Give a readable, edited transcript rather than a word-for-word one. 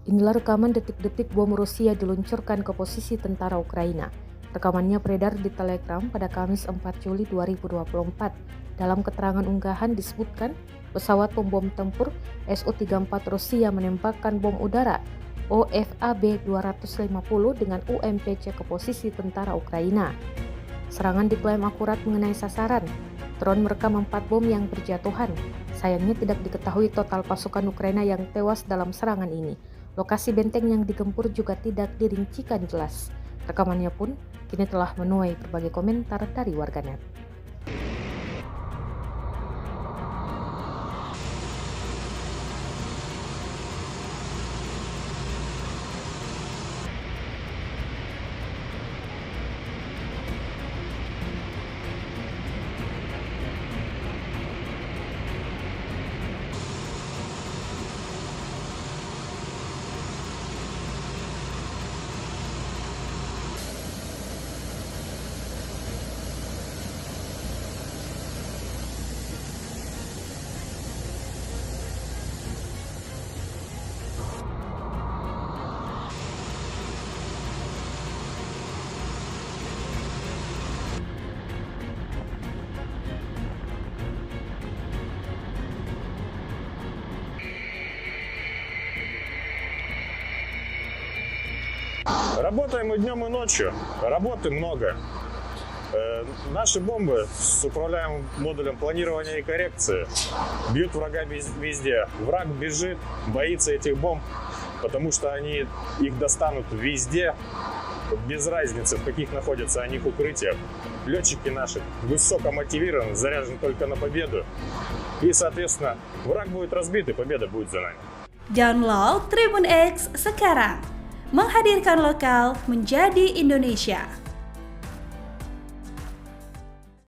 Inilah rekaman detik-detik bom Rusia diluncurkan ke posisi tentara Ukraina. Rekamannya beredar di Telegram pada Kamis 4 Juli 2024. Dalam keterangan unggahan disebutkan, pesawat pembom tempur Su-34 Rusia menembakkan bom udara OFAB-250 dengan UMPC ke posisi tentara Ukraina. Serangan diklaim akurat mengenai sasaran. Drone merekam 4 bom yang berjatuhan. Sayangnya tidak diketahui total pasukan Ukraina yang tewas dalam serangan ini. Lokasi benteng yang digempur juga tidak dirincikan jelas. Rekamannya pun kini telah menuai berbagai komentar dari warganet. Работаем и днем, и ночью. Работы много. Наши бомбы с управляемым модулем планирования и коррекции бьют врага везде. Враг бежит, боится этих бомб, потому что их достанут везде, без разницы, в каких находятся они укрытиях. Летчики наши высоко мотивированы, заряжены только на победу. И, соответственно, враг будет разбит, и победа будет за нами. Download Tribun X sekarang. Menghadirkan lokal menjadi Indonesia.